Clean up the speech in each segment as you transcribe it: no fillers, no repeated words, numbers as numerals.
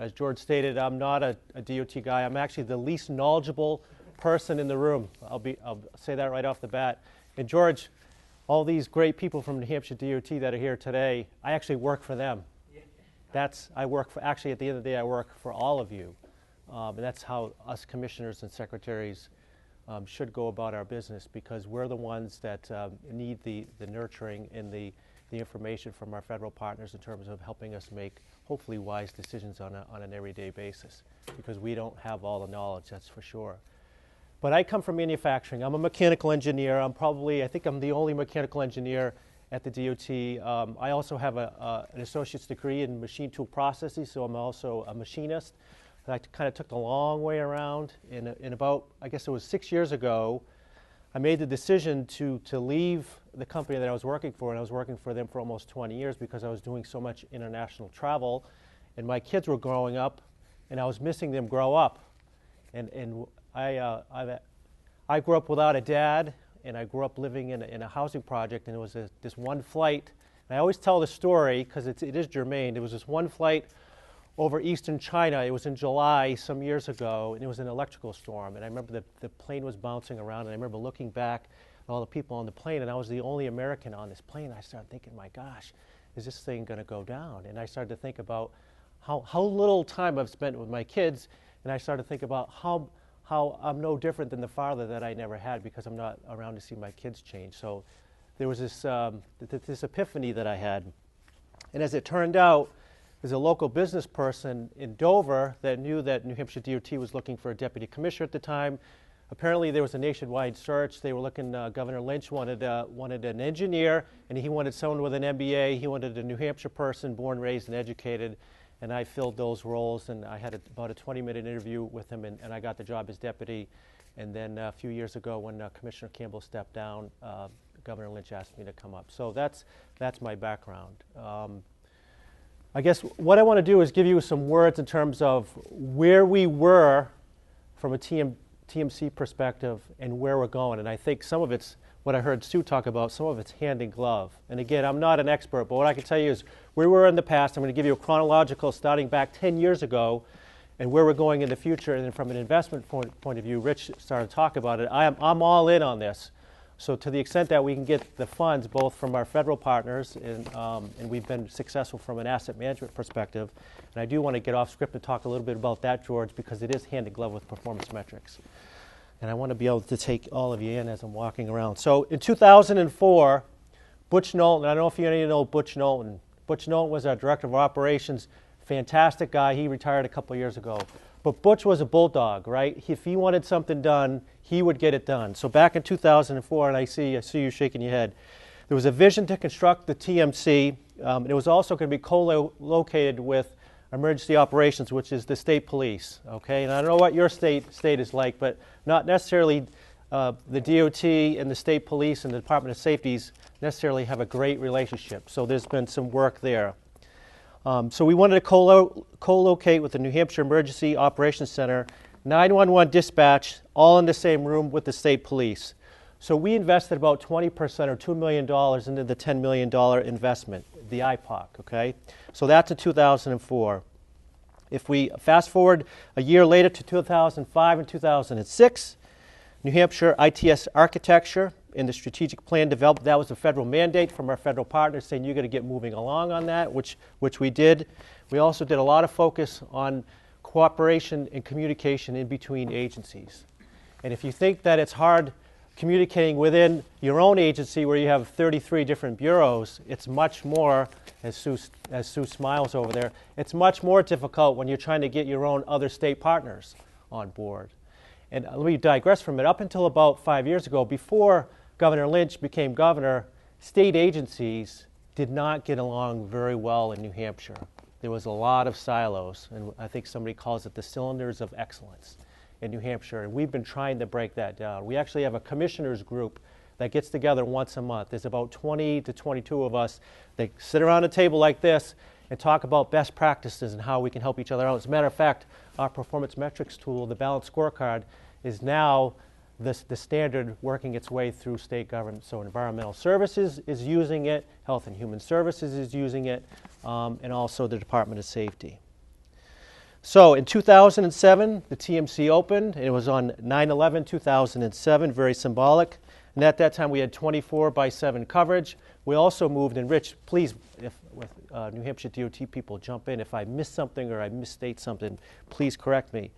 As George stated, I'm not a DOT guy. I'm actually the least knowledgeable person in the room. I'll say that right off the bat. And George, all these great people from New Hampshire DOT that are here today, I actually work for them. Actually, at the end of the day, I work for all of you. And that's how us commissioners and secretaries should go about our business, because we're the ones that need the nurturing and the information from our federal partners in terms of helping us make hopefully wise decisions on an everyday basis, because we don't have all the knowledge, that's for sure. But I come from manufacturing. I'm a mechanical engineer. I think I'm the only mechanical engineer at the DOT. I also have an associate's degree in machine tool processes, so I'm also a machinist. I kind of took the long way around. In about, I guess it was 6 years ago, I made the decision to leave the company that I was working for, and I was working for them for almost 20 years because I was doing so much international travel, and my kids were growing up, and I was missing them grow up. And I grew up without a dad, and I grew up living in a housing project, and it was this one flight. And I always tell the story because it is germane. There was this one flight over eastern China. It was in July some years ago, and it was an electrical storm. And I remember the plane was bouncing around, and I remember looking back at all the people on the plane, and I was the only American on this plane. I started thinking, my gosh, is this thing going to go down? And I started to think about how little time I've spent with my kids, and I started to think about how I'm no different than the father that I never had, because I'm not around to see my kids change. So there was this epiphany that I had. And as it turned out, there's a local business person in Dover that knew that New Hampshire DOT was looking for a deputy commissioner at the time. Apparently there was a nationwide search. They were looking, Governor Lynch wanted an engineer, and he wanted someone with an MBA. He wanted a New Hampshire person, born, raised, and educated. And I filled those roles, and I had about a 20-minute interview with him, and I got the job as deputy. And then a few years ago, when Commissioner Campbell stepped down, Governor Lynch asked me to come up. So that's my background. I guess what I want to do is give you some words in terms of where we were from a TMC perspective and where we're going. And I think some of it's what I heard Sue talk about, some of it's hand in glove. And again, I'm not an expert, but what I can tell you is where we were in the past. I'm going to give you a chronological starting back 10 years ago and where we're going in the future. And then from an investment point of view, Rich started to talk about it. I'm all in on this. So to the extent that we can get the funds both from our federal partners, and we've been successful from an asset management perspective, and I do want to get off script and talk a little bit about that, George, because it is hand in glove with performance metrics. And I want to be able to take all of you in as I'm walking around. So in 2004, Butch Knowlton, I don't know if you know Butch Knowlton. Butch Knowlton was our director of operations, fantastic guy. He retired a couple of years ago. But Butch was a bulldog, right? If he wanted something done, he would get it done. So back in 2004, and I see you shaking your head, there was a vision to construct the TMC. And it was also going to be co-located with emergency operations, which is the state police, okay? And I don't know what your state is like, but not necessarily the DOT and the state police and the Department of Safeties necessarily have a great relationship. So there's been some work there. So we wanted to co-locate with the New Hampshire Emergency Operations Center, 911 dispatch, all in the same room with the state police. So we invested about 20% or $2 million into the $10 million investment, the IPOC, okay? So that's in 2004. If we fast forward a year later to 2005 and 2006, New Hampshire ITS architecture in the strategic plan developed. That was a federal mandate from our federal partners saying you're going to get moving along on that, which we did. We also did a lot of focus on cooperation and communication in between agencies. And if you think that it's hard communicating within your own agency where you have 33 different bureaus, it's much more, as Sue smiles over there, it's much more difficult when you're trying to get your own other state partners on board. And let me digress from it. Up until about 5 years ago, before Governor Lynch became governor, state agencies did not get along very well in New Hampshire. There was a lot of silos, and I think somebody calls it the cylinders of excellence in New Hampshire, and we've been trying to break that down. We actually have a commissioners group that gets together once a month. There's about 20 to 22 of us that sit around a table like this and talk about best practices and how we can help each other out. As a matter of fact, our performance metrics tool, the Balanced Scorecard, is now the standard working its way through state government. So Environmental Services is using it, Health and Human Services is using it, and also the Department of Safety. So in 2007, the TMC opened. It was on 9/11/2007, very symbolic. And at that time, we had 24/7 coverage. We also moved, and Rich, please, if with New Hampshire DOT people, jump in. If I missed something or I misstate something, please correct me.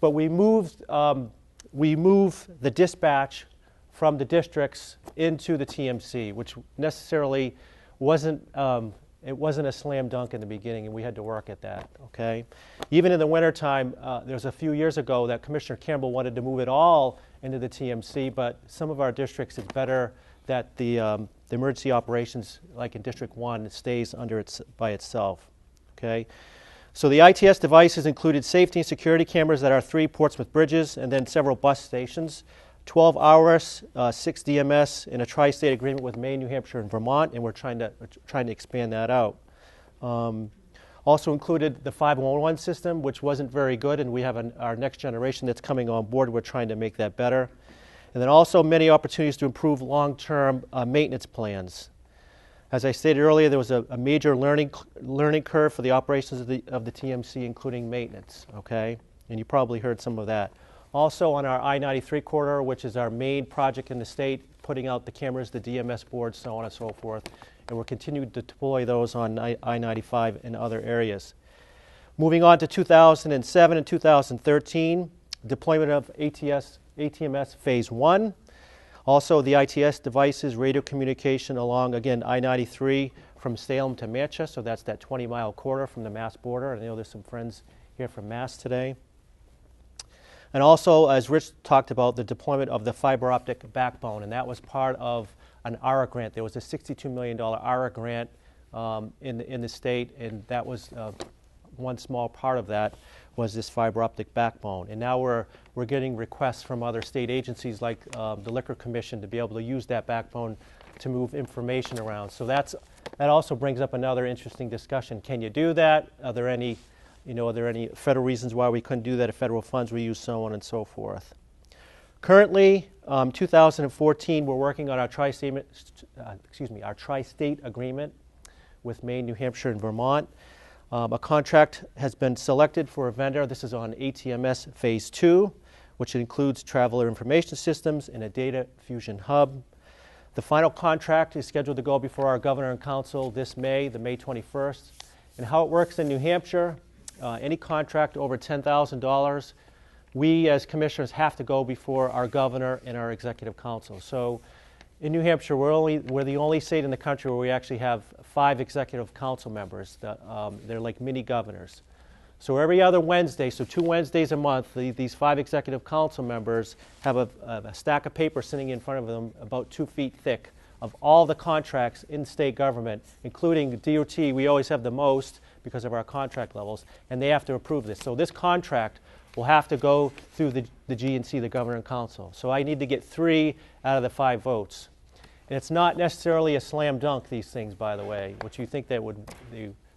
But we moved the dispatch from the districts into the TMC, which necessarily wasn't a slam dunk in the beginning, and we had to work at that, okay? Even in the wintertime, there was a few years ago that Commissioner Campbell wanted to move it all into the TMC, but some of our districts, it's better that the emergency operations, like in District 1, stays by itself, okay? So the ITS devices included safety and security cameras at our 3 Portsmouth bridges and then several bus stations, 12 hours, 6 DMS, in a tri-state agreement with Maine, New Hampshire, and Vermont, and we're trying to expand that out. Also included the 511 system, which wasn't very good, and we have our next generation that's coming on board. We're trying to make that better. And then also many opportunities to improve long-term maintenance plans. As I stated earlier, there was a major learning curve for the operations of the TMC, including maintenance, okay? And you probably heard some of that. Also on our I-93 corridor, which is our main project in the state, putting out the cameras, the DMS boards, so on and so forth. And we're continuing to deploy those on I-95 and other areas. Moving on to 2007 and 2013, deployment of ATMS Phase 1. Also the ITS devices, radio communication along, again, I-93 from Salem to Manchester, so that's that 20-mile corridor from the Mass border. I know there's some friends here from Mass today. And also, as Rich talked about, the deployment of the fiber optic backbone, and that was part of an ARA grant. There was a $62 million ARA grant in the state, and that was one small part of that was this fiber optic backbone. And now we're getting requests from other state agencies like the Liquor Commission to be able to use that backbone to move information around. So that also brings up another interesting discussion. Can you do that? Are there any federal reasons why we couldn't do that if federal funds were used, so on and so forth? Currently, 2014, we're working on our tri-state agreement with Maine, New Hampshire, and Vermont. A contract has been selected for a vendor. This is on ATMS Phase 2, which includes traveler information systems and a data fusion hub. The final contract is scheduled to go before our Governor and Council this May, the May 21st. And how it works in New Hampshire, any contract over $10,000, we as commissioners have to go before our governor and our executive council. So in New Hampshire, we're the only state in the country where we actually have 5 executive council members. They're like mini governors. So every other Wednesday, so 2 Wednesdays a month, these 5 executive council members have a stack of paper sitting in front of them about 2 feet thick of all the contracts in state government, including DOT. We always have the most because of our contract levels, and they have to approve this. So this contract will have to go through the GNC, the Governor and Council. So I need to get 3 out of the 5 votes. And it's not necessarily a slam dunk, these things, by the way, which you think that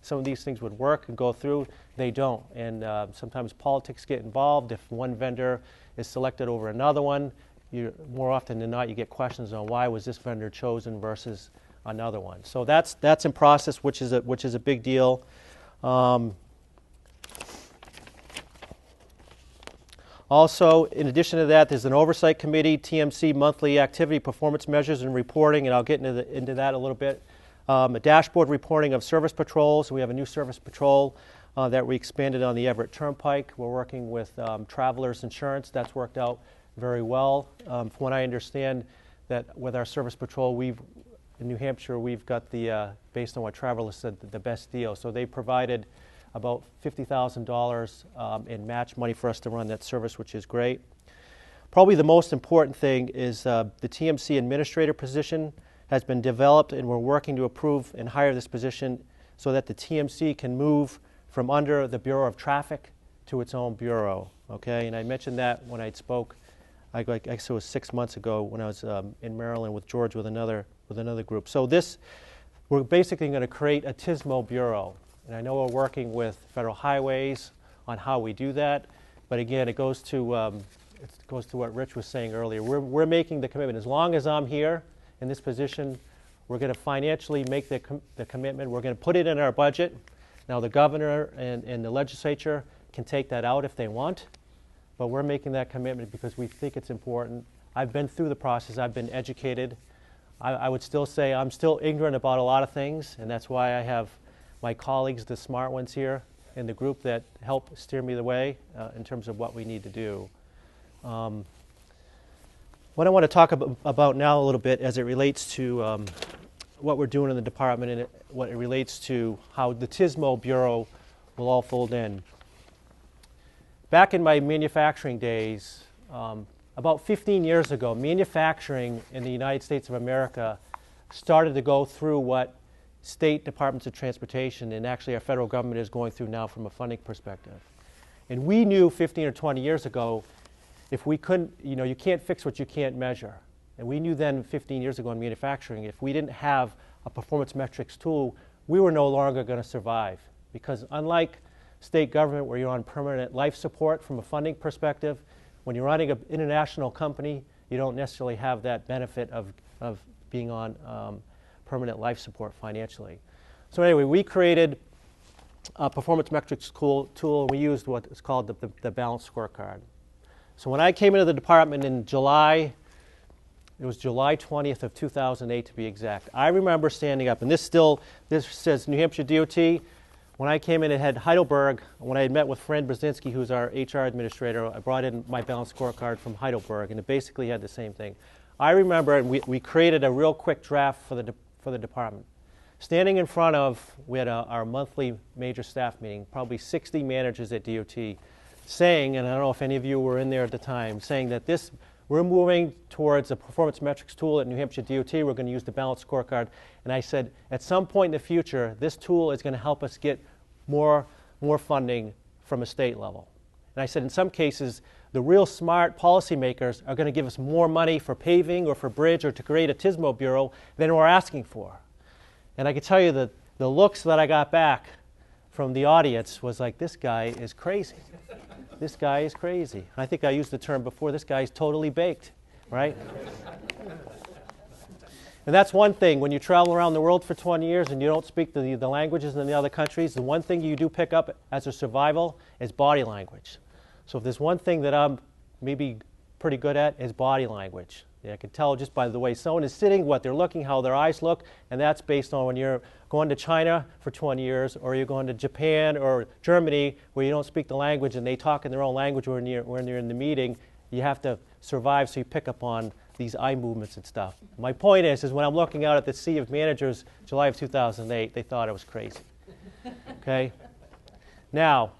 some of these things would work and go through. They don't. And sometimes politics get involved. If one vendor is selected over another one, more often than not, you get questions on why was this vendor chosen versus another one. So that's in process, which is a big deal. Also, in addition to that, there's an oversight committee, TMC monthly activity performance measures and reporting, and I'll get into that a little bit. A dashboard reporting of service patrols. We have a new service patrol that we expanded on the Everett Turnpike. We're working with Travelers Insurance. That's worked out very well. From what I understand, that with our service patrol, in New Hampshire, we've got based on what Travelers said, the best deal. So they provided about $50,000 in match money for us to run that service, which is great. Probably the most important thing is the TMC administrator position has been developed, and we're working to approve and hire this position so that the TMC can move from under the Bureau of Traffic to its own bureau. Okay, and I mentioned that when I spoke, I guess it was 6 months ago when I was in Maryland with George with another group. So we're basically going to create a TSMO bureau. And I know we're working with Federal Highways on how we do that, but again, it goes to what Rich was saying earlier. We're making the commitment. As long as I'm here in this position, we're going to financially make the commitment. We're going to put it in our budget. Now the governor and the legislature can take that out if they want, but we're making that commitment because we think it's important. I've been through the process. I've been educated. I would still say I'm still ignorant about a lot of things, and that's why I have my colleagues, the smart ones here in the group, that help steer me the way in terms of what we need to do. What I want to talk about now a little bit as it relates to what we're doing in the department and what it relates to how the TSMO Bureau will all fold in. Back in my manufacturing days, about 15 years ago, manufacturing in the United States of America started to go through what state departments of transportation and actually our federal government is going through now from a funding perspective. And we knew 15 or 20 years ago, if we couldn't, you can't fix what you can't measure. And we knew then 15 years ago in manufacturing, if we didn't have a performance metrics tool, we were no longer going to survive. Because unlike state government where you're on permanent life support from a funding perspective, when you're running an international company, you don't necessarily have that benefit of being on permanent life support financially. So anyway, we created a performance metrics tool. We used what is called the Balanced Scorecard. So when I came into the department in July, it was July 20th of 2008 to be exact, I remember standing up, and this says New Hampshire DOT. When I came in, it had Heidelberg. When I had met with Fran Brzezinski, who's our HR administrator, I brought in my Balanced Scorecard from Heidelberg, and it basically had the same thing. I remember, and we created a real quick draft for the department. Standing in front of, we had our monthly major staff meeting, probably 60 managers at DOT, saying, and I don't know if any of you were in there at the time, saying that we're moving towards a performance metrics tool at New Hampshire DOT. We're going to use the Balanced Scorecard. And I said, at some point in the future, this tool is going to help us get more funding from a state level. And I said, in some cases, the real smart policymakers are going to give us more money for paving or for bridge or to create a TSMO bureau than we're asking for. And I can tell you that the looks that I got back from the audience was like, this guy is crazy. This guy is crazy. I think I used the term before, this guy's totally baked, right? And that's one thing. When you travel around the world for 20 years and you don't speak the languages in the other countries, the one thing you do pick up as a survival is body language. So if there's one thing that I'm maybe pretty good at, is body language. I can tell just by the way someone is sitting, what they're looking, how their eyes look, and that's based on when you're going to China for 20 years or you're going to Japan or Germany where you don't speak the language and they talk in their own language when you're in the meeting. You have to survive, so you pick up on these eye movements and stuff. My point is when I'm looking out at the sea of managers, July of 2008, they thought I was crazy. Okay? Now,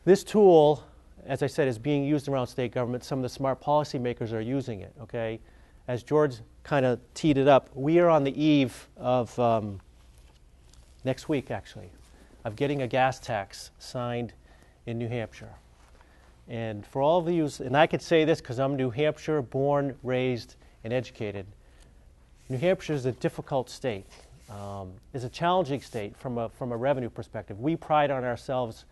this tool, as I said, is being used around state government. Some of the smart policymakers are using it, okay? As George kind of teed it up, we are on the eve of, next week actually, of getting a gas tax signed in New Hampshire. And for all of you, and I could say this because I'm New Hampshire, born, raised, and educated, New Hampshire is a difficult state. It's a challenging state from a revenue perspective. We pride on ourselves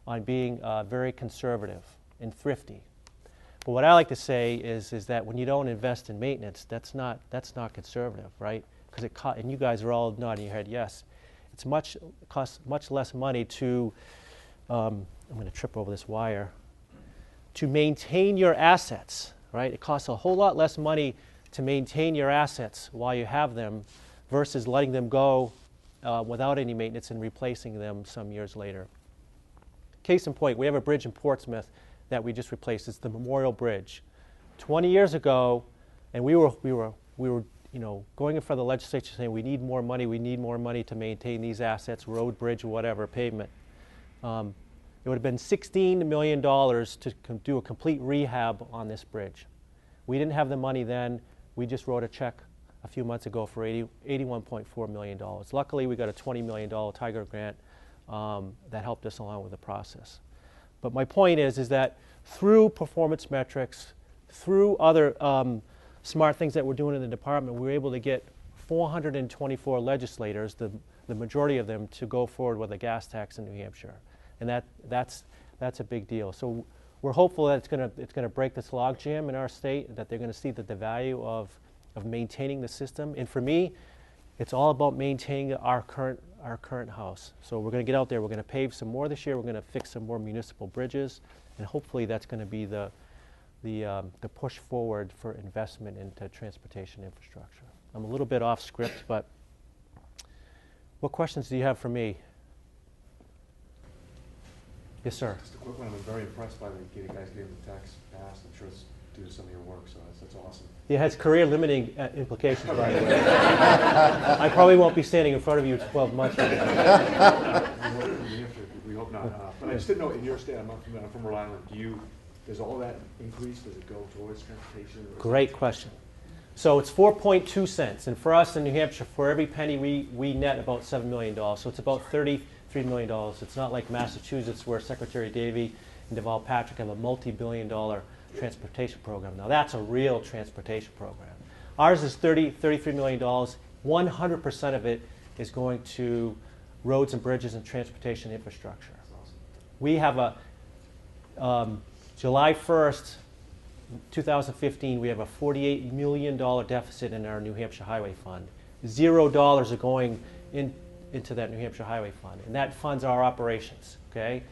on being very conservative and thrifty. But what I like to say is that when you don't invest in maintenance, that's not conservative, right? Because and you guys are all nodding your head, yes. It costs much less money to, I'm going to trip over this wire, to maintain your assets, right? It costs a whole lot less money to maintain your assets while you have them versus letting them go without any maintenance and replacing them some years later. Case in point, we have a bridge in Portsmouth that we just replaced. It's the Memorial Bridge. 20 years ago, and we were going in front of the legislature saying we need more money to maintain these assets, road, bridge, whatever, pavement. It would have been $16 million to do a complete rehab on this bridge. We didn't have the money then. We just wrote a check a few months ago for $81.4 million. Luckily, we got a $20 million Tiger grant that helped us along with the process. But my point is that through performance metrics, through other smart things that we're doing in the department, we were able to get 424 legislators, the majority of them, to go forward with a gas tax in New Hampshire. And that's a big deal. So we're hopeful that it's going to break this logjam in our state, that they're going to see that the value of maintaining the system. And for me, it's all about maintaining our current our current house. So we're going to get out there. We're going to pave some more this year. We're going to fix some more municipal bridges, and hopefully that's going to be the push forward for investment into transportation infrastructure. I'm a little bit off script, but what questions do you have for me? Yes, sir. Just a quick one. I'm very impressed by the guys getting the tax passed. I'm sure it's due to some of your work, so that's awesome. It has career limiting implications, by the way. I probably won't be standing in front of you in 12 months. We hope not. But I just didn't know, in your state, I'm from Rhode Island, does all that increase, does it go towards transportation? Great question. So it's 4.2 cents, and for us in New Hampshire, for every penny we net about $7 million, so it's about $33 million. It's not like Massachusetts where Secretary Davey and Deval Patrick have a multi-billion-dollar transportation program. Now that's a real transportation program. Ours is $33 million. 100% of it is going to roads and bridges and transportation infrastructure. We have a July 1st, 2015, we have a $48 million deficit in our New Hampshire Highway Fund. $0 are going into that New Hampshire Highway Fund, and that funds our operations, okay?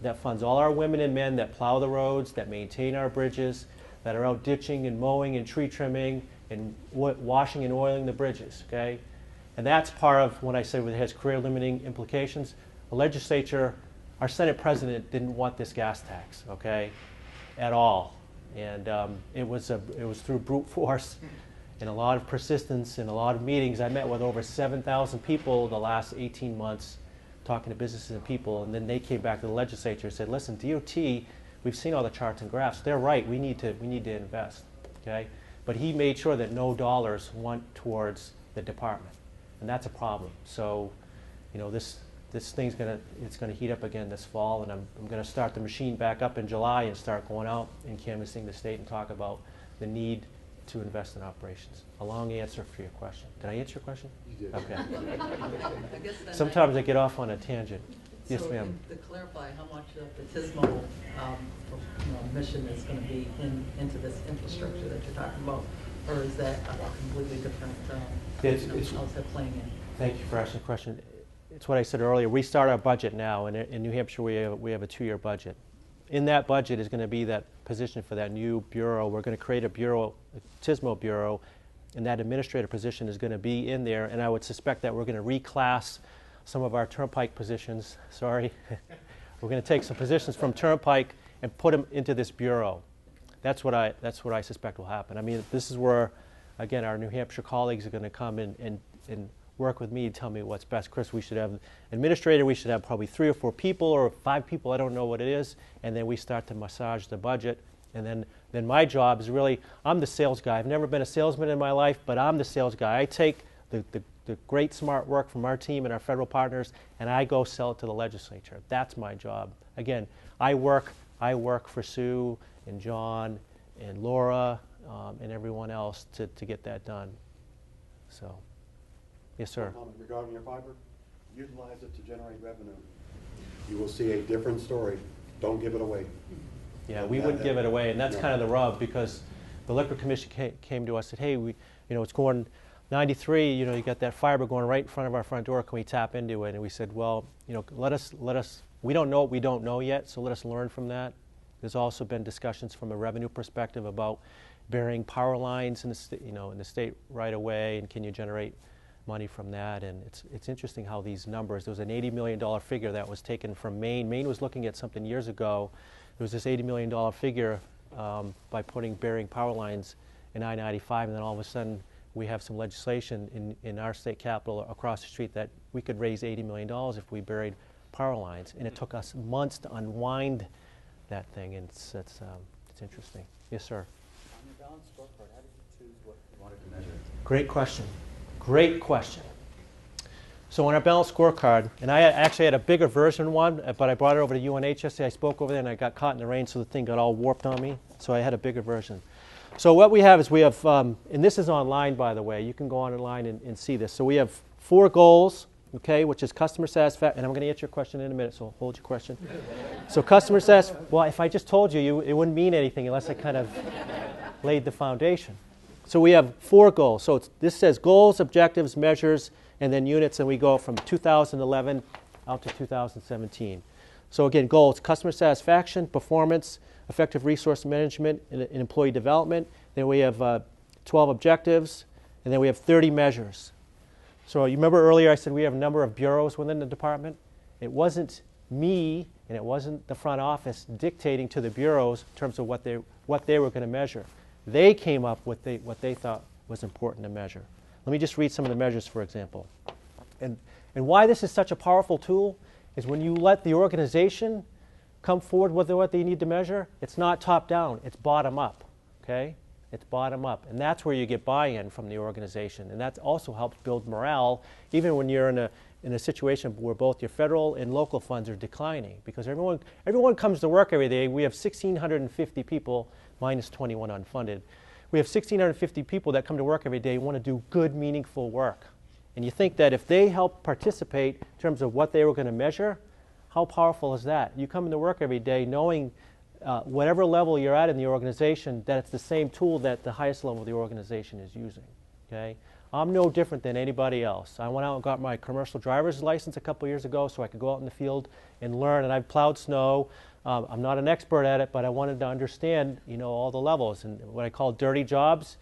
That funds all our women and men that plow the roads, that maintain our bridges, that are out ditching and mowing and tree trimming and washing and oiling the bridges, okay? And that's part of when I say it has career limiting implications. The legislature, our Senate president didn't want this gas tax, okay, at all. And it was through brute force and a lot of persistence and a lot of meetings. I met with over 7,000 people the last 18 months talking to businesses and people, and then they came back to the legislature and said, listen, DOT, we've seen all the charts and graphs. They're right. We need to invest, okay? But he made sure that no dollars went towards the department, and that's a problem. So, you know, this thing's it's gonna heat up again this fall, and I'm gonna start the machine back up in July and start going out and canvassing the state and talk about the need to invest in operations. A long answer for your question. Did I answer your question? You did. Okay. I guess Sometimes I get off on a tangent. Yes, ma'am. To clarify, how much of the TISMO mission is going to be into this infrastructure that you're talking about, or is that a completely different? How's that playing in? Thank you for asking the question. It's what I said earlier. We start our budget now, and in New Hampshire we have a 2-year budget. In that budget is going to be that position for that new bureau. We're going to create a bureau, a TISMO bureau, and that administrator position is going to be in there, and I would suspect that we're going to reclass some of our Turnpike positions. Sorry. We're going to take some positions from Turnpike and put them into this bureau. That's what I suspect will happen. I mean, this is where, again, our New Hampshire colleagues are going to come and work with me and tell me what's best. Chris, we should have an administrator, we should have probably 3 or 4 people or 5 people, I don't know what it is, and then we start to massage the budget. And then my job is really, I'm the sales guy. I've never been a salesman in my life, but I'm the sales guy. I take the great smart work from our team and our federal partners, and I go sell it to the legislature. That's my job. Again, I work for Sue and John and Laura and everyone else to get that done. So. Yes, sir. Regarding your fiber, utilize it to generate revenue. You will see a different story. Don't give it away. Yeah, we wouldn't give it away, and that's kind of the rub, because the Liquor Commission came to us and said, hey, it's going 93, you got that fiber going right in front of our front door. Can we tap into it? And we said, well, let us. We don't know what we don't know yet, so let us learn from that. There's also been discussions from a revenue perspective about burying power lines in the state right away, and can you generate money from that. And it's interesting how these numbers, there was an $80 million figure that was taken from Maine. Maine was looking at something years ago. There was this $80 million figure by burying power lines in I-95, and then all of a sudden we have some legislation in our state capital across the street that we could raise $80 million if we buried power lines. And it took us months to unwind that thing, and it's interesting. Yes, sir. On your balanced scorecard, how did you choose what you wanted to measure? Great question. Great question. So on our balanced scorecard, and I actually had a bigger version one, but I brought it over to UNH yesterday. I spoke over there and I got caught in the rain, so the thing got all warped on me. So I had a bigger version. So what we have is and this is online, by the way. You can go online and see this. So we have 4 goals, okay, which is customer satisfaction. And I'm going to answer your question in a minute, so hold your question. So customer satisfaction, well, if I just told you, it wouldn't mean anything unless I kind of laid the foundation. So we have 4 goals. So this says goals, objectives, measures, and then units, and we go from 2011 out to 2017. So again, goals: customer satisfaction, performance, effective resource management, and employee development. Then we have 12 objectives, and then we have 30 measures. So you remember earlier I said we have a number of bureaus within the department? It wasn't me and it wasn't the front office dictating to the bureaus in terms of what they were going to measure. They came up with what they thought was important to measure. Let me just read some of the measures, for example. And why this is such a powerful tool is when you let the organization come forward with what they need to measure, it's not top down, it's bottom up, okay? It's bottom up, and that's where you get buy-in from the organization, and that also helps build morale, even when you're in a situation where both your federal and local funds are declining, because everyone comes to work every day. We have 1,650 people, minus 21 unfunded. We have 1,650 people that come to work every day and want to do good, meaningful work. And you think that if they help participate in terms of what they were going to measure, how powerful is that? You come into work every day knowing whatever level you're at in the organization, that it's the same tool that the highest level of the organization is using. Okay? I'm no different than anybody else. I went out and got my commercial driver's license a couple years ago so I could go out in the field and learn, and I've plowed snow. I'm not an expert at it, but I wanted to understand, all the levels. And what I call dirty jobs,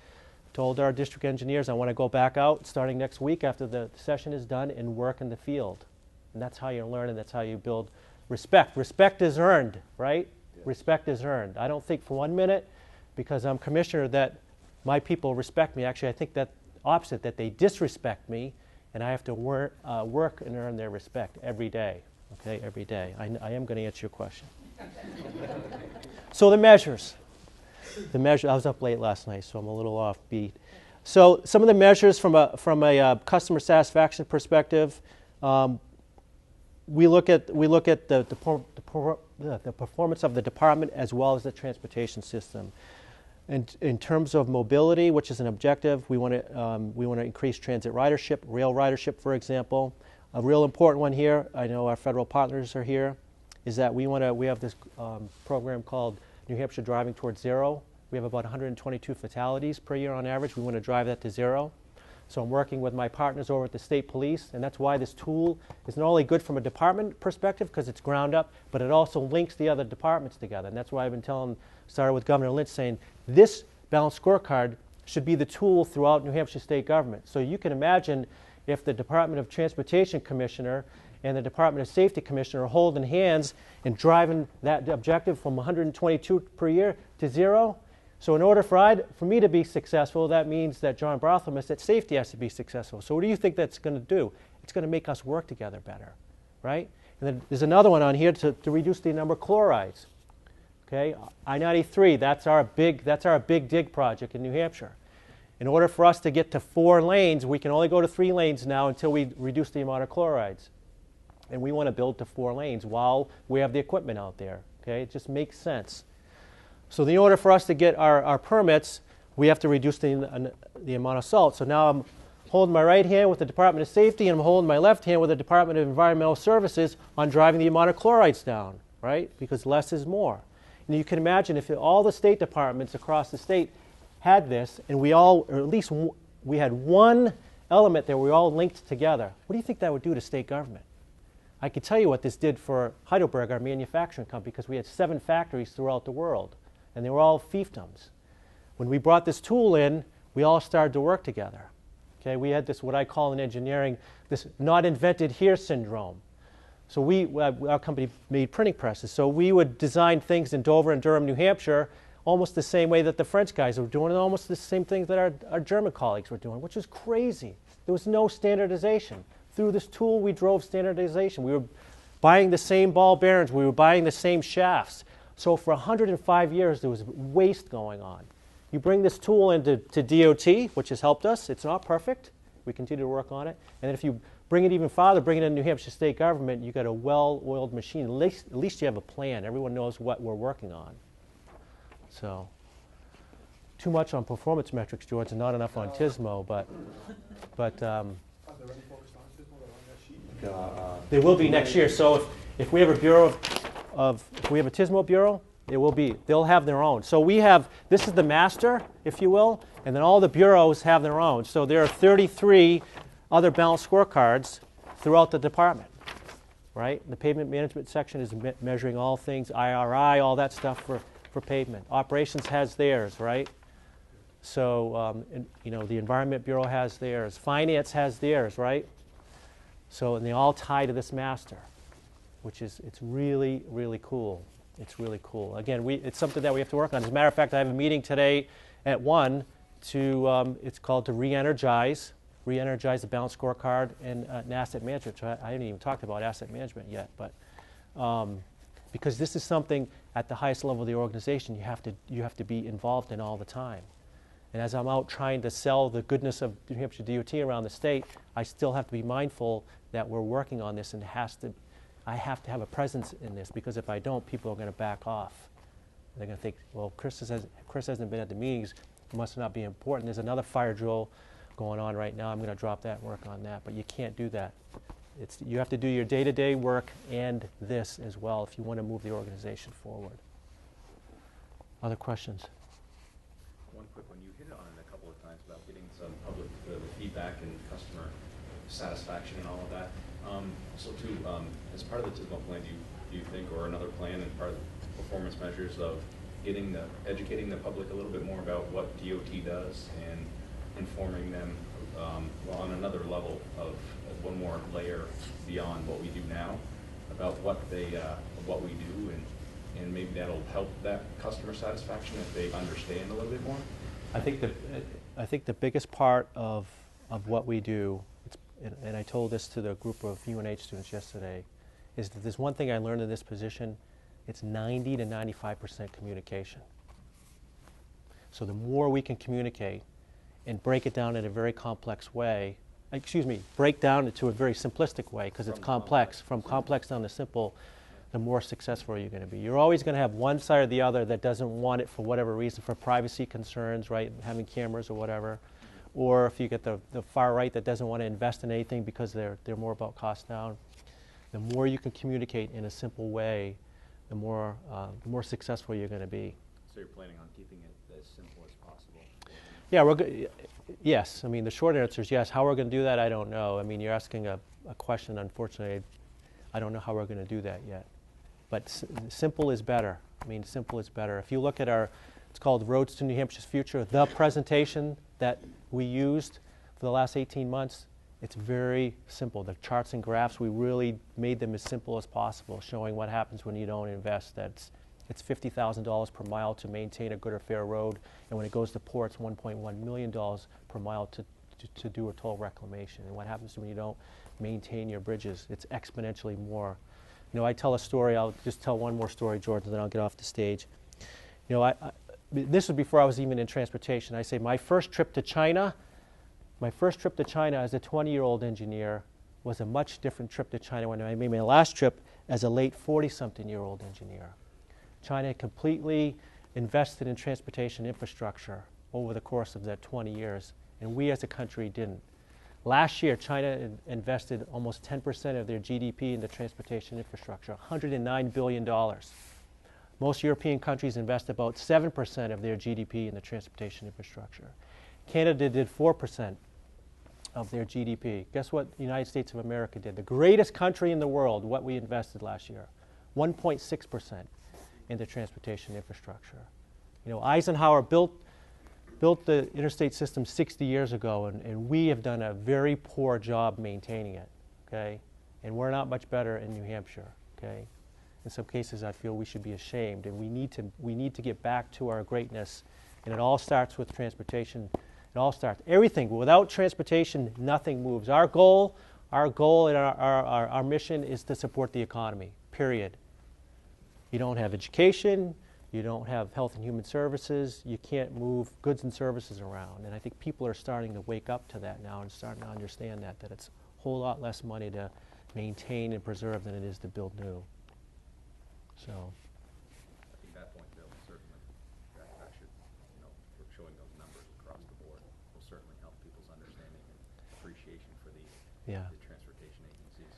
told our district engineers I want to go back out starting next week after the session is done and work in the field. And that's how you learn, and that's how you build respect. Respect is earned, right? Yes. Respect is earned. I don't think for 1 minute, because I'm commissioner, that my people respect me. Actually, I think that opposite, that they disrespect me, and I have to work and earn their respect every day. Okay, every day. I am going to answer your question. So the measures. I was up late last night, so I'm a little off beat. So some of the measures from a customer satisfaction perspective. We look at the performance of the department as well as the transportation system. And in terms of mobility, which is an objective, we want to increase transit ridership, rail ridership, for example. A real important one here, I know our federal partners are here, is that we have this program called New Hampshire Driving Towards Zero. We have about 122 fatalities per year on average. We want to drive that to zero. So I'm working with my partners over at the state police, and that's why this tool is not only good from a department perspective because it's ground up, but it also links the other departments together. And that's why I've been started with Governor Lynch saying this balanced scorecard should be the tool throughout New Hampshire state government. So you can imagine if the Department of Transportation Commissioner and the Department of Safety Commissioner are holding hands and driving that objective from 122 per year to zero. So in order for me to be successful, that means that John Bartholomew, that safety has to be successful. So what do you think that's going to do? It's going to make us work together better, right? And then there's another one on here to reduce the number of chlorides. Okay, I-93, that's our big dig project in New Hampshire. In order for us to get to 4 lanes, we can only go to 3 lanes now until we reduce the amount of chlorides. And we want to build to 4 lanes while we have the equipment out there. Okay, it just makes sense. So in order for us to get our permits, we have to reduce the amount of salt. So now I'm holding my right hand with the Department of Safety, and I'm holding my left hand with the Department of Environmental Services on driving the amount of chlorides down, right? Because less is more. And you can imagine if all the state departments across the state had this, and we had one element that we all linked together, what do you think that would do to state government? I can tell you what this did for Heidelberg, our manufacturing company, because we had 7 factories throughout the world, and they were all fiefdoms. When we brought this tool in, we all started to work together. Okay, we had this, what I call in engineering, this not invented here syndrome. So our company made printing presses, so we would design things in Dover and Durham, New Hampshire, almost the same way that the French guys were doing, and almost the same things that our German colleagues were doing, which is crazy. There was no standardization. Through this tool, we drove standardization. We were buying the same ball bearings. We were buying the same shafts. So for 105 years, there was waste going on. You bring this tool into DOT, which has helped us. It's not perfect. We continue to work on it. And then if you bring it even farther, bring it in New Hampshire state government, you've got a well-oiled machine. At least you have a plan. Everyone knows what we're working on. So too much on performance metrics, George, and not enough on TSMO, but Are there any focused on TSMO that are on that sheet? They will be next year. So if we have a bureau if we have a TSMO bureau, they'll have their own. So this is the master, if you will, and then all the bureaus have their own. So there are 33 other balanced scorecards throughout the department, right? The pavement management section is measuring all things, IRI, all that stuff for pavement. Operations has theirs, right? So, the Environment Bureau has theirs. Finance has theirs, right? So, and they all tie to this master, it's really, really cool. It's really cool. Again, it's something that we have to work on. As a matter of fact, I have a meeting today at 1 to, it's called to re-energize the balanced scorecard and asset management. So I haven't even talked about asset management yet, but because this is something at the highest level of the organization you have to be involved in all the time. And as I'm out trying to sell the goodness of New Hampshire DOT around the state, I still have to be mindful that we're working on this, and I have to have a presence in this, because if I don't, people are going to back off. They're going to think, well, Chris hasn't been at the meetings, it must not be important. There's another fire drill going on right now. I'm going to drop that and work on that. But you can't do that. You have to do your day-to-day work and this as well if you want to move the organization forward. Other questions? One quick one. You hit on it a couple of times about getting some public feedback and customer satisfaction and all of that. As part of the TISMO plan, do you think, or another plan and part of the performance measures of educating the public a little bit more about what DOT does and informing them on another level of one more layer beyond what we do now about what we do, and maybe that'll help that customer satisfaction if they understand a little bit more? I think the biggest part of what we do, and I told this to the group of UNH students yesterday, is that there's one thing I learned in this position, it's 90 to 95% communication. So the more we can communicate and break it down in a very complex way, break down it to a very simplistic way, because it's complex, from complex down to simple, the more successful you're going to be. You're always going to have one side or the other that doesn't want it for whatever reason, for privacy concerns, right, having cameras or whatever. Or if you get the far right that doesn't want to invest in anything because they're more about cost down. The more you can communicate in a simple way, the more successful you're going to be. So you're planning on keeping it as simple as possible? Yeah, yes. I mean, the short answer is yes. How we're going to do that, I don't know. I mean, you're asking a question, unfortunately, I don't know how we're going to do that yet. But simple is better. I mean, simple is better. If you look at it's called Roads to New Hampshire's Future, the presentation that we used for the last 18 months, it's very simple. The charts and graphs, we really made them as simple as possible, showing what happens when you don't invest. It's $50,000 per mile to maintain a good or fair road, and when it goes to poor, it's $1.1 million per mile to do a toll reclamation. And what happens when you don't maintain your bridges? It's exponentially more. I tell a story. I'll just tell one more story, George, and then I'll get off the stage. This was before I was even in transportation. I say my first trip to China as a 20-year-old engineer was a much different trip to China when I made my last trip as a late 40-something-year-old engineer. China completely invested in transportation infrastructure over the course of that 20 years, and we as a country didn't. Last year, China invested almost 10% of their GDP into transportation infrastructure, $109 billion. Most European countries invest about 7% of their GDP in the transportation infrastructure. Canada did 4% of their GDP. Guess what the United States of America did? The greatest country in the world, what we invested last year, 1.6% into transportation infrastructure. Eisenhower built the interstate system 60 years ago, and we have done a very poor job maintaining it, okay? And we're not much better in New Hampshire, okay? In some cases, I feel we should be ashamed, and we need to get back to our greatness, and it all starts with transportation. It all starts. Everything. Without transportation, nothing moves. Our goal and our mission is to support the economy, period. You don't have education, you don't have health and human services, you can't move goods and services around. And I think people are starting to wake up to that now and starting to understand that it's a whole lot less money to maintain and preserve than it is to build new. So. I think that point, Bill, certainly, that should, we're showing those numbers across the board will certainly help people's understanding and appreciation for the transportation agencies.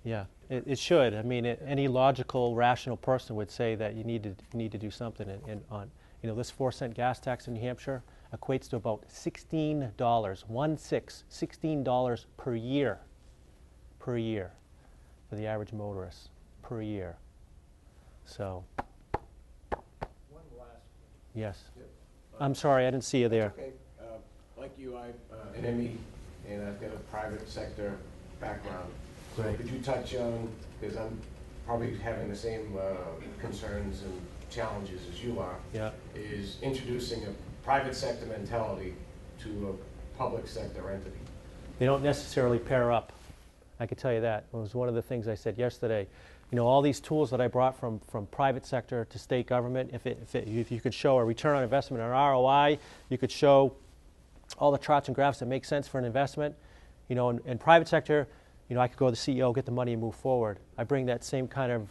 Yeah, it should. I mean, any logical, rational person would say that you need to do something. And on, this 4-cent gas tax in New Hampshire, equates to about $16, $16 per year for the average motorist per year. So, One last. yes. Yep. I'm sorry, I didn't see you there. Okay, like you, I'm an ME, and I've got a private sector background. So Right. could you touch on, because I'm probably having the same concerns and challenges as you are, Yeah. is introducing a private sector mentality to a public sector entity. They don't necessarily pair up. I can tell you that. It was one of the things I said yesterday. You know, all these tools that I brought from private sector to state government, if you could show a return on investment, an ROI, you could show all the charts and graphs that make sense for an investment. You know, in private sector, you know, I could go to the CEO, get the money, and move forward. I bring that same kind of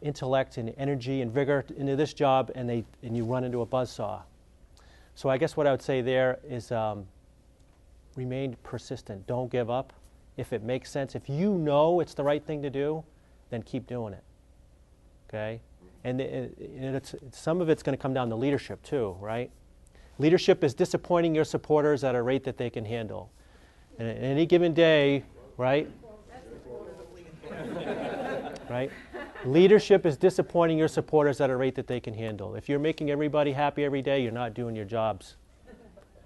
intellect and energy and vigor into this job, and you run into a buzzsaw. So I guess what I would say there is remain persistent. Don't give up. If it makes sense, if you know it's the right thing to do, then keep doing it. Okay? And some of it's going to come down to leadership too, right? Leadership is disappointing your supporters at a rate that they can handle. And at any given day, right? Right? Leadership is disappointing your supporters at a rate that they can handle. If you're making everybody happy every day, you're not doing your jobs.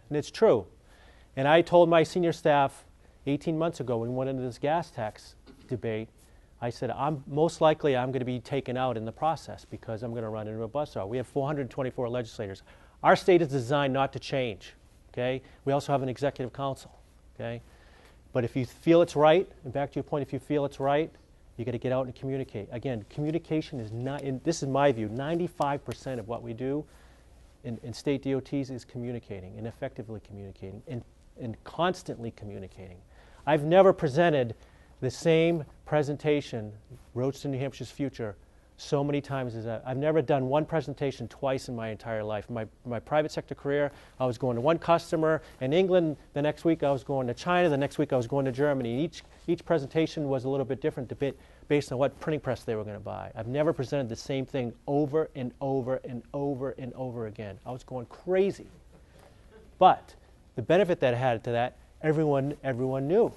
And it's true. And I told my senior staff 18 months ago when we went into this gas tax debate, I said, most likely I'm going to be taken out in the process because I'm going to run into a buzzsaw. We have 424 legislators. Our state is designed not to change, okay? We also have an executive council, okay? But if you feel it's right, and back to your point, if you feel it's right, you got to get out and communicate. Again, communication is not, this is my view, 95% of what we do in state DOTs is communicating and effectively communicating and constantly communicating. I've never presented the same presentation, Roads to New Hampshire's Future, so many times as I've never done one presentation twice in my entire life. My private sector career, I was going to one customer in England, the next week I was going to China, the next week I was going to Germany. Each presentation was a little bit different based on what printing press they were going to buy. I've never presented the same thing over and over and over and over again. I was going crazy. But the benefit that I had to that, everyone knew.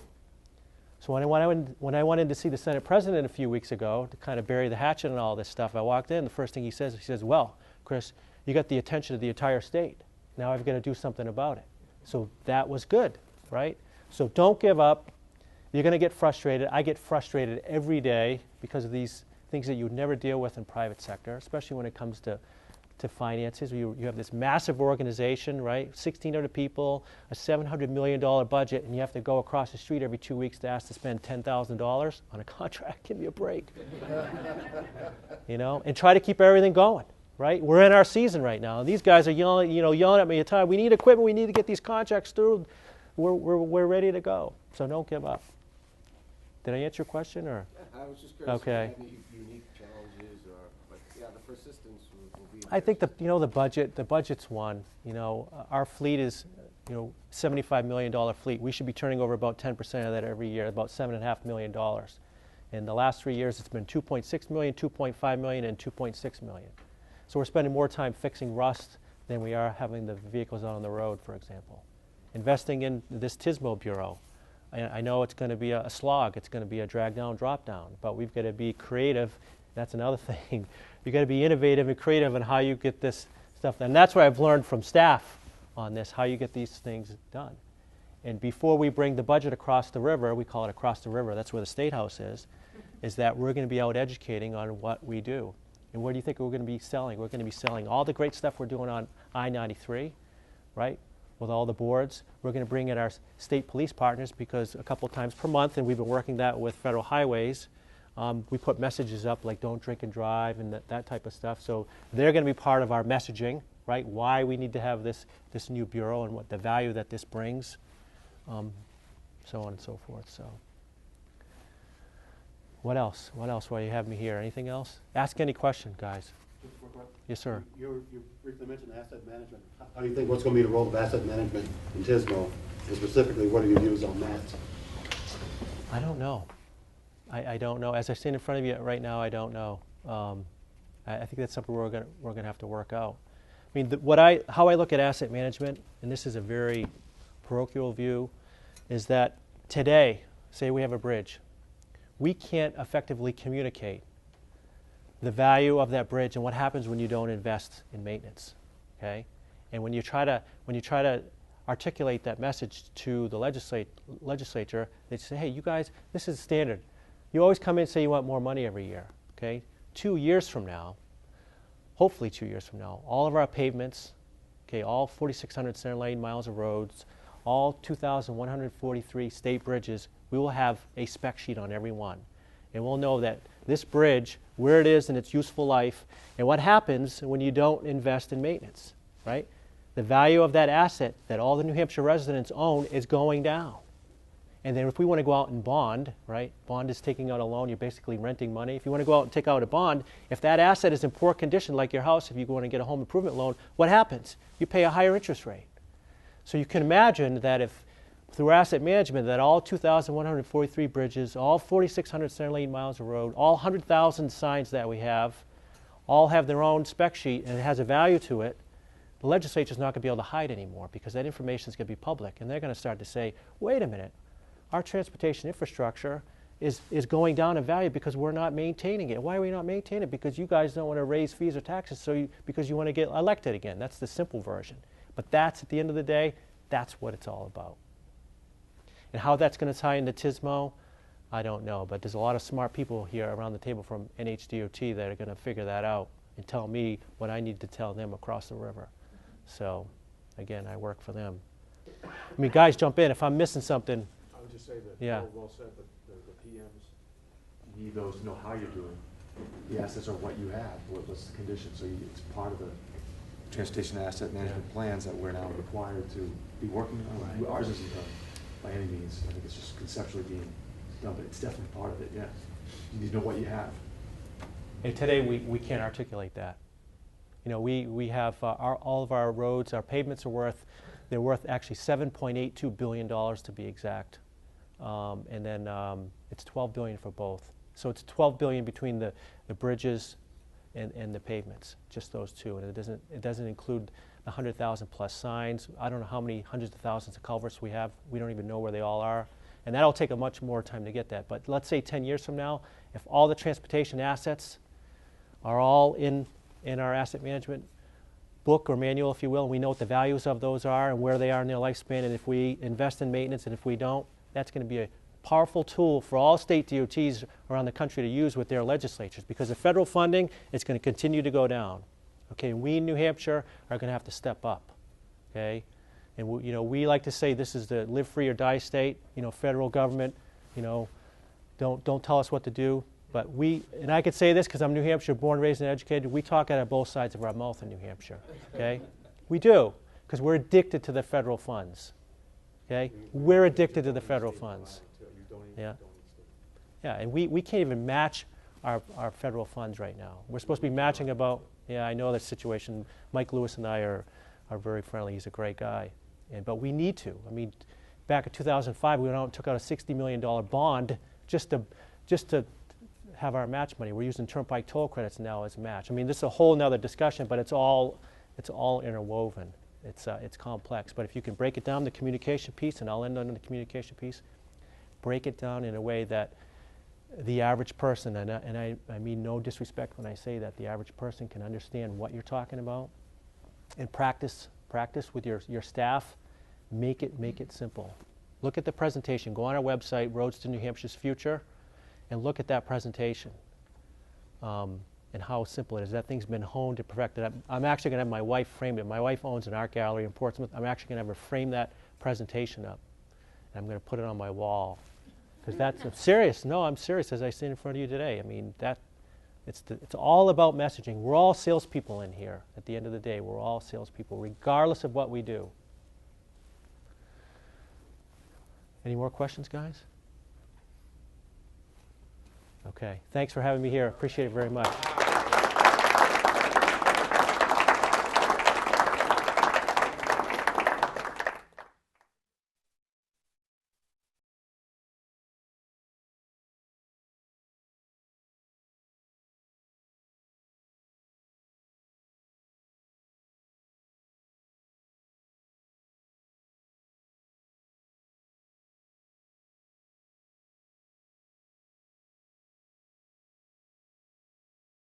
So when I went in to see the Senate President a few weeks ago to kind of bury the hatchet and all this stuff, I walked in, the first thing he says, well, Chris, you got the attention of the entire state. Now I've got to do something about it. So that was good, right? So don't give up. You're going to get frustrated. I get frustrated every day because of these things that you would never deal with in private sector, especially when it comes to finances. You have this massive organization, right? 1,600 people, a $700 million budget, and you have to go across the street every 2 weeks to ask to spend $10,000 on a contract. Give me a break. You know, and try to keep everything going, right? We're in our season right now. And these guys are yelling at me at the time. We need equipment. We need to get these contracts through. We're ready to go. So don't give up. Did I answer your question, or? I was just curious Okay. if you had any unique challenges, but yeah, the persistence will be. I think the budget's one. You know, our fleet is, $75 million fleet. We should be turning over about 10% of that every year, about $7.5 million. In the last 3 years, it's been 2.6 million, 2.5 million, and 2.6 million. So we're spending more time fixing rust than we are having the vehicles out on the road, for example. Investing in this TSMO Bureau. I know it's going to be a slog. It's going to be a drag down, drop down. But we've got to be creative. That's another thing. You've got to be innovative and creative in how you get this stuff done. And that's what I've learned from staff on this, how you get these things done. And before we bring the budget across the river, we call it across the river, that's where the State House is that we're going to be out educating on what we do. And where do you think we're going to be selling? We're going to be selling all the great stuff we're doing on I-93, right? With all the boards. We're going to bring in our state police partners because a couple times per month, and we've been working that with federal highways, we put messages up like don't drink and drive and that type of stuff. So they're going to be part of our messaging, right? Why we need to have this new bureau and what the value that this brings, so on and so forth. So what else? What else while you have me here? Anything else? Ask any question, guys. Yes, sir. You briefly mentioned asset management. How do you think, what's going to be the role of asset management in TSMO? And specifically, what are your views on that? I don't know. I don't know. As I stand in front of you right now, I don't know. I think that's something we're going to have to work out. I mean, how I look at asset management, and this is a very parochial view, is that today, say we have a bridge, we can't effectively communicate the value of that bridge and what happens when you don't invest in maintenance, okay? And when you try to articulate that message to the legislature, they say, hey, you guys, this is standard. You always come in and say you want more money every year, okay? 2 years from now, hopefully 2 years from now, all of our pavements, okay, all 4,600 center lane miles of roads, all 2,143 state bridges, we will have a spec sheet on every one. And we'll know that this bridge, where it is in its useful life, and what happens when you don't invest in maintenance, right? The value of that asset that all the New Hampshire residents own is going down. And then if we want to go out and bond, right? Bond is taking out a loan, you're basically renting money. If you want to go out and take out a bond, if that asset is in poor condition, like your house, if you want to get a home improvement loan, what happens? You pay a higher interest rate. So you can imagine that if through asset management, that all 2,143 bridges, all 4,600 center lane miles of road, all 100,000 signs that we have, all have their own spec sheet and it has a value to it, the legislature is not going to be able to hide anymore because that information is going to be public. And they're going to start to say, wait a minute, our transportation infrastructure is going down in value because we're not maintaining it. Why are we not maintaining it? Because you guys don't want to raise fees or taxes because you want to get elected again. That's the simple version. But that's, at the end of the day, that's what it's all about. And how that's going to tie into TSMO, I don't know. But there's a lot of smart people here around the table from NHDOT that are going to figure that out and tell me what I need to tell them across the river. So, again, I work for them. I mean, guys, jump in. If I'm missing something. I would just say that, Yeah. well said, but the PMs need those to know how you're doing. The assets are what you have, what's the condition. So it's part of the transportation asset management plans that we're now required to be working on. Right. Ours isn't done by any means. I think it's just conceptually being done, but it's definitely part of it, yeah. You need to know what you have. And today we can't articulate that. You know, we have all of our roads, our pavements they're worth actually $7.82 billion to be exact. And then it's $12 billion for both. So it's $12 billion between the bridges and the pavements, just those two. And it doesn't include the 100,000 plus signs. I don't know how many hundreds of thousands of culverts we have. We don't even know where they all are. And that'll take a much more time to get that. But let's say 10 years from now, if all the transportation assets are all in our asset management book or manual, if you will, and we know what the values of those are and where they are in their lifespan, and if we invest in maintenance and if we don't, that's going to be a powerful tool for all state DOTs around the country to use with their legislatures, because the federal funding is going to continue to go down. Okay, we in New Hampshire are going to have to step up. Okay, and we like to say this is the live free or die state. You know, federal government, don't tell us what to do. But and I could say this because I'm New Hampshire, born, raised, and educated, we talk out of both sides of our mouth in New Hampshire, okay? We do, because we're addicted to the federal funds, okay? We're addicted to the federal funds. Yeah, yeah, and we can't even match our federal funds right now. We're supposed to be matching about, yeah, I know that situation. Mike Lewis and I are very friendly. He's a great guy, but we need to. I mean, back in 2005, we went out and took out a $60 million bond just to have our match money. We're using turnpike toll credits now as match. I mean, this is a whole nother discussion, but it's all interwoven. It's complex. But if you can break it down, the communication piece, and I'll end on the communication piece, break it down in a way that the average person, and I mean no disrespect when I say that, the average person can understand what you're talking about, and practice with your staff. Make it simple. Look at the presentation. Go on our website, Roads to New Hampshire's Future, and look at that presentation and how simple it is. That thing's been honed and perfected. I'm actually going to have my wife frame it. My wife owns an art gallery in Portsmouth. I'm actually going to have her frame that presentation up. And I'm going to put it on my wall. Because I'm serious. No, I'm serious as I stand in front of you today. I mean, it's all about messaging. We're all salespeople in here. At the end of the day, we're all salespeople, regardless of what we do. Any more questions, guys? Okay, thanks for having me here. Appreciate it very much.